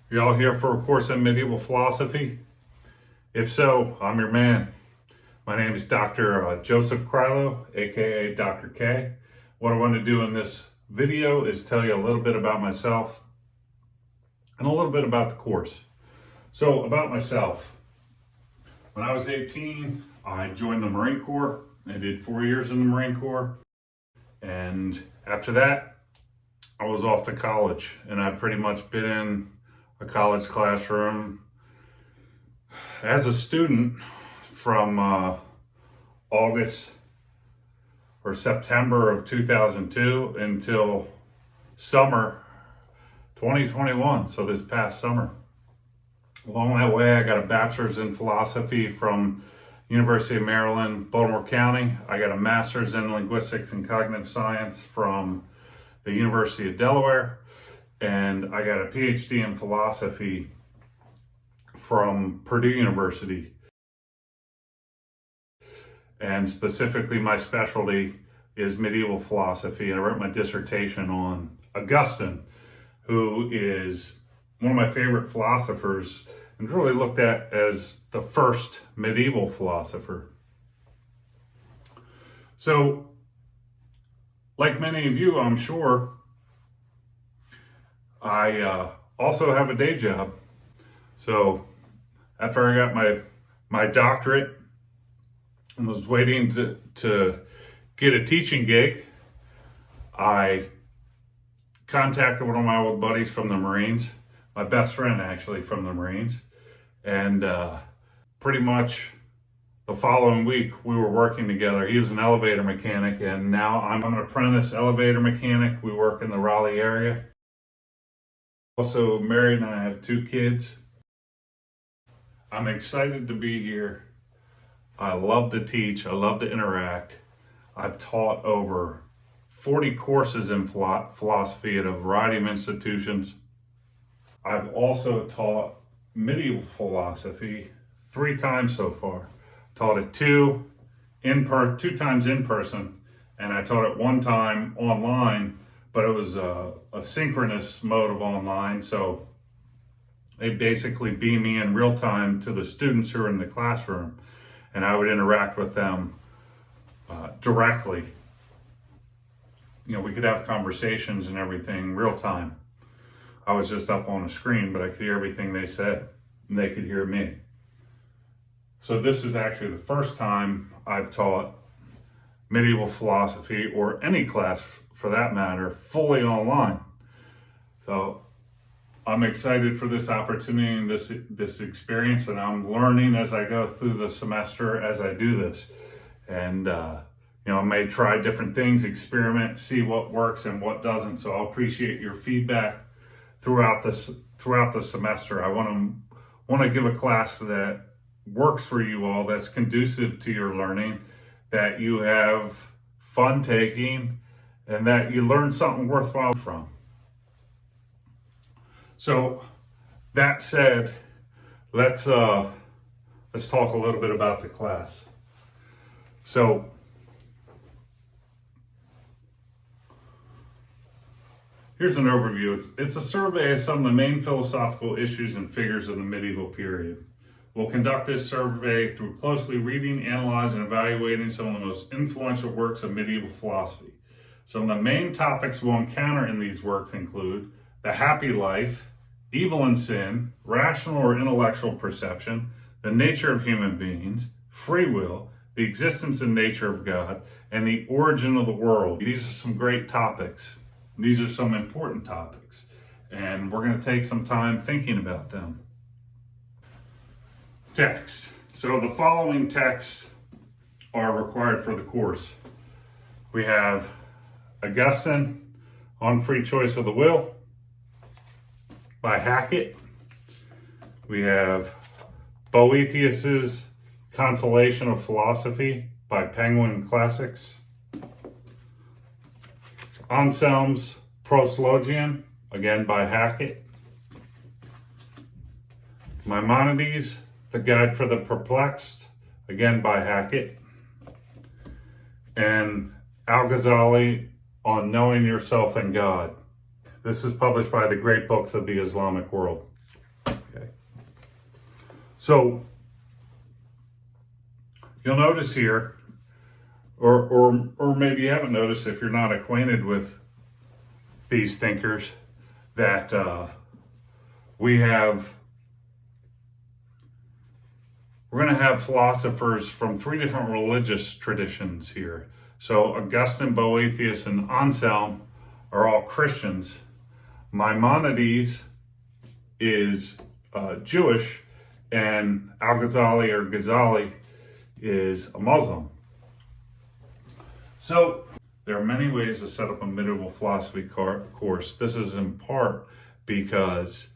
Y'all here for a course in medieval philosophy? If so, I'm your man. My name is Dr. Joseph Krylo, aka Dr. K. What I want to do in this video is tell you a little bit about myself and a little bit about the course. So, about myself. When I was 18, I joined the Marine Corps. I did 4 years in the Marine Corps. And after that, I was off to college. And I've pretty much been in a college classroom as a student from August or September of 2002 until summer 2021, so this past summer. Along that way, I got a bachelor's in philosophy from University of Maryland, Baltimore County. I got a master's in linguistics and cognitive science from the University of Delaware. And I got a PhD in philosophy from Purdue University. And specifically, my specialty is medieval philosophy. And I wrote my dissertation on Augustine, who is one of my favorite philosophers and really looked at as the first medieval philosopher. So, like many of you, I'm sure, I also have a day job. So after I got my doctorate and was waiting to get a teaching gig, I contacted one of my old buddies from the Marines, my best friend actually from the Marines. And pretty much the following week we were working together. He was an elevator mechanic and now I'm an apprentice elevator mechanic. We work in the Raleigh area. Also married and I have 2 kids. I'm excited to be here. I love to teach. I love to interact. I've taught over 40 courses in philosophy at a variety of institutions. I've also taught medieval philosophy 3 times so far. Taught it 2 times in person, and I taught it 1 time online, but it was a synchronous mode of online. So they basically beam me in real time to the students who are in the classroom, and I would interact with them directly. You know, we could have conversations and everything real time. I was just up on a screen, but I could hear everything they said, and they could hear me. So this is actually the first time I've taught medieval philosophy, or any class for that matter, fully online. So I'm excited for this opportunity and this experience, and I'm learning as I go through the semester as I do this. And you know, I may try different things, experiment, see what works and what doesn't. So I'll appreciate your feedback throughout the semester. I want to give a class that works for you all, that's conducive to your learning, that you have fun taking, and that you learn something worthwhile from. So that said, let's talk a little bit about the class. So here's an overview. It's a survey of some of the main philosophical issues and figures of the medieval period. We'll conduct this survey through closely reading, analyzing, and evaluating some of the most influential works of medieval philosophy. Some of the main topics we'll encounter in these works include the happy life, evil and sin, rational or intellectual perception, the nature of human beings, free will, the existence and nature of God, and the origin of the world. These are some great topics. These are some important topics, and we're going to take some time thinking about them. Text. So the following texts are required for the course. We have Augustine on Free Choice of the Will by Hackett. We have Boethius's Consolation of Philosophy by Penguin Classics. Anselm's Proslogion, again by Hackett. Maimonides, The Guide for the Perplexed, again by Hackett. And Al-Ghazali on Knowing Yourself and God. This is published by the Great Books of the Islamic World. Okay. So you'll notice here, or maybe you haven't noticed if you're not acquainted with these thinkers, that we're going to have philosophers from three different religious traditions here. So Augustine, Boethius, and Anselm are all Christians. Maimonides is Jewish, and Al-Ghazali or Ghazali is a Muslim. So there are many ways to set up a medieval philosophy course. This is in part because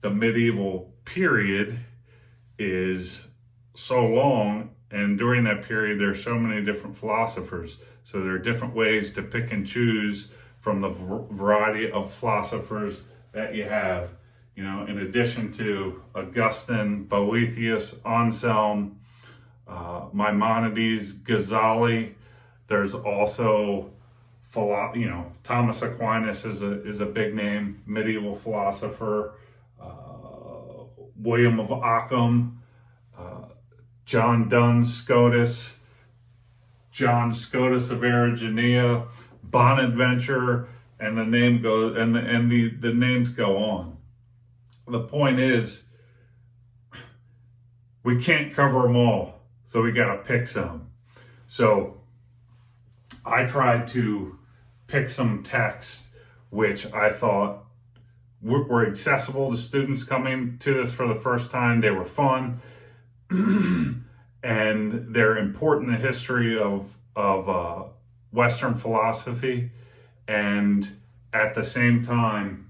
the medieval period is so long, and during that period there are so many different philosophers. So there are different ways to pick and choose from the variety of philosophers that you have. You know, in addition to Augustine, Boethius, Anselm, Maimonides, Ghazali, there's also Thomas Aquinas is a big name, medieval philosopher. William of Ockham, John Duns Scotus, John Scotus of Erigenia, Bonaventure, and the name goes, and the names go on. The point is, we can't cover them all, so we got to pick some. So I tried to pick some texts which I thought were accessible to students coming to this for the first time. They were fun, and they're important in the history of Western philosophy, and at the same time,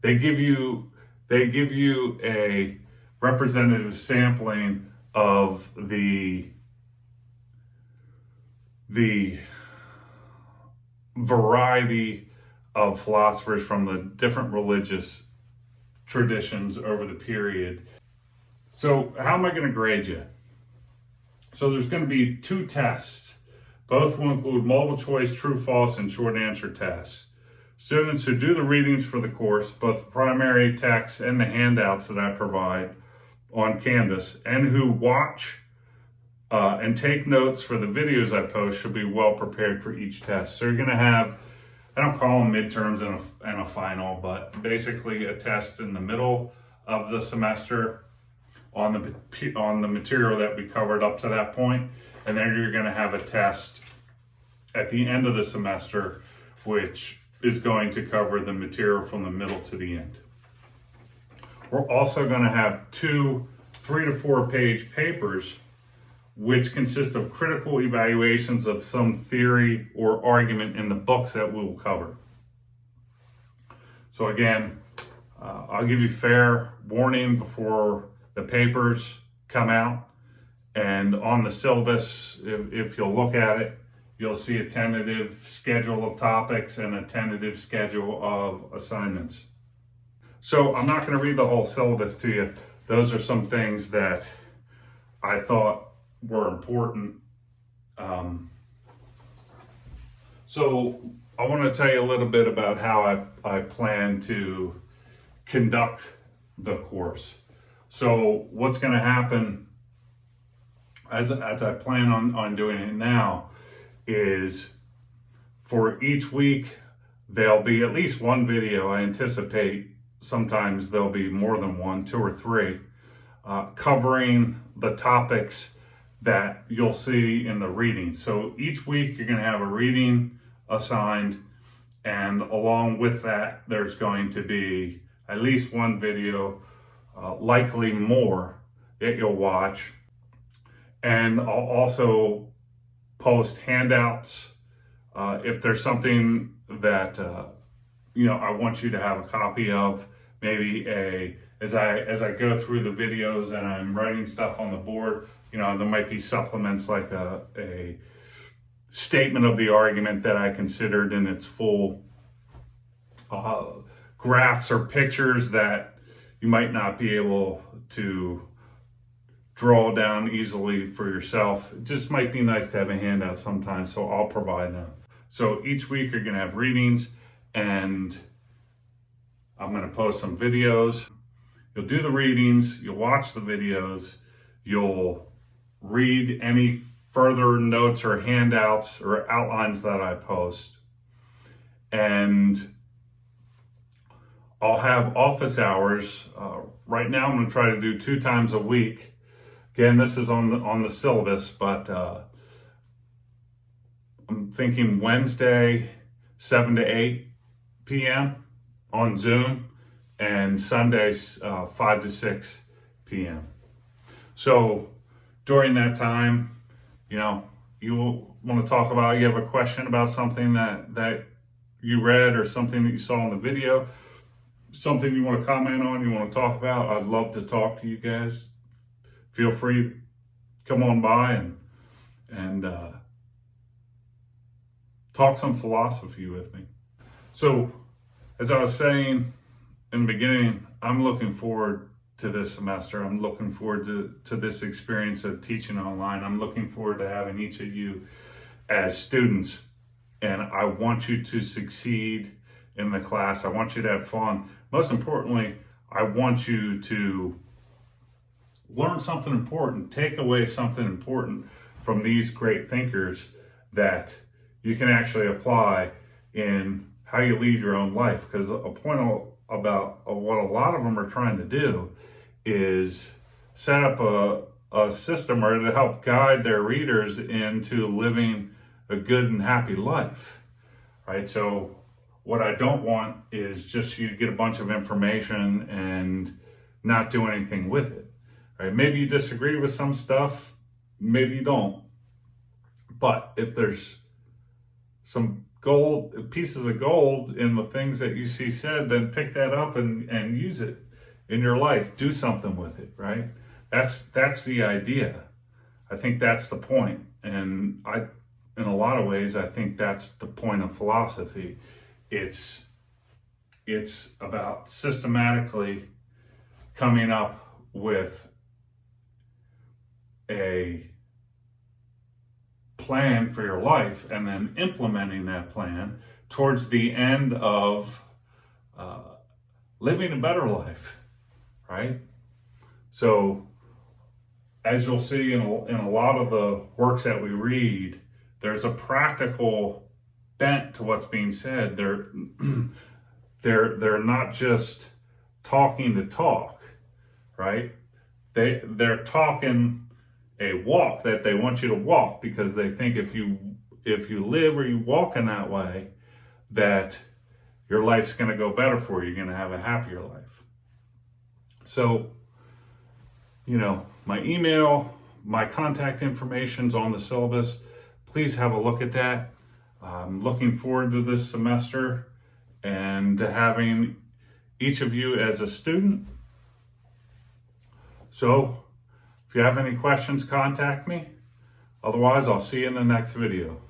they give you a representative sampling of the variety of philosophers from the different religious traditions over the period. So how am I going to grade you? So there's going to be 2 tests. Both will include multiple choice, true, false, and short answer tests. Students who do the readings for the course, both the primary text and the handouts that I provide on Canvas, and who watch and take notes for the videos I post, should be well prepared for each test. So you're going to have, I don't call them midterms and a final, but basically a test in the middle of the semester on the material that we covered up to that point, and then you're going to have a test at the end of the semester, which is going to cover the material from the middle to the end. We're also going to have 2 3 to 4 page papers which consist of critical evaluations of some theory or argument in the books that we will cover. So again, I'll give you fair warning before the papers come out, and on the syllabus, if you'll look at it, you'll see a tentative schedule of topics and a tentative schedule of assignments. So I'm not going to read the whole syllabus to you. Those are some things that I thought were important. So I want to tell you a little bit about how I plan to conduct the course. So what's going to happen as I plan on doing it now is, for each week there'll be at least one video. I anticipate sometimes there'll be more than 1, 2 or 3, covering the topics that you'll see in the reading. So each week you're going to have a reading assigned, and along with that there's going to be at least one video, likely more, that you'll watch. And I'll also post handouts if there's something that I want you to have a copy of. Maybe as I go through the videos and I'm writing stuff on the board, there might be supplements like a statement of the argument that I considered in its full, graphs or pictures that you might not be able to draw down easily for yourself. It just might be nice to have a handout sometimes, so I'll provide them. So each week you're going to have readings, and I'm going to post some videos. You'll do the readings, you'll watch the videos, you'll read any further notes or handouts or outlines that I post. And I'll have office hours. Right now I'm going to try to do 2 times a week. Again, this is on the syllabus, but I'm thinking Wednesday 7 to 8 p.m. on Zoom, and Sundays 5 to 6 p.m. So during that time, you know, you want to talk about, you have a question about something that you read or something that you saw in the video, something you want to comment on, you want to talk about, I'd love to talk to you guys. Feel free to come on by and talk some philosophy with me. So, as I was saying in the beginning, I'm looking forward to this semester. I'm looking forward to this experience of teaching online. I'm looking forward to having each of you as students. And I want you to succeed in the class. I want you to have fun. Most importantly, I want you to learn something important, take away something important from these great thinkers that you can actually apply in how you lead your own life. Because a point about what a lot of them are trying to do is set up a system or to help guide their readers into living a good and happy life, right? So what I don't want is just you to get a bunch of information and not do anything with it, right? Maybe you disagree with some stuff, maybe you don't. But if there's some pieces of gold in the things that you see said, then pick that up and use it in your life. Do something with it, right? That's the idea. I think that's the point. And in a lot of ways, I think that's the point of philosophy. It's about systematically coming up with a plan for your life and then implementing that plan towards the end of living a better life, right? So as you'll see in a lot of the works that we read, there's a practical bent to what's being said. They're not just talking to talk, right? They're talking a walk that they want you to walk, because they think if you live or you walk in that way, that your life's going to go better for you. You're going to have a happier life. So, you know, my email, my contact information's on the syllabus. Please have a look at that. I'm looking forward to this semester and to having each of you as a student. So, if you have any questions, contact me. Otherwise, I'll see you in the next video.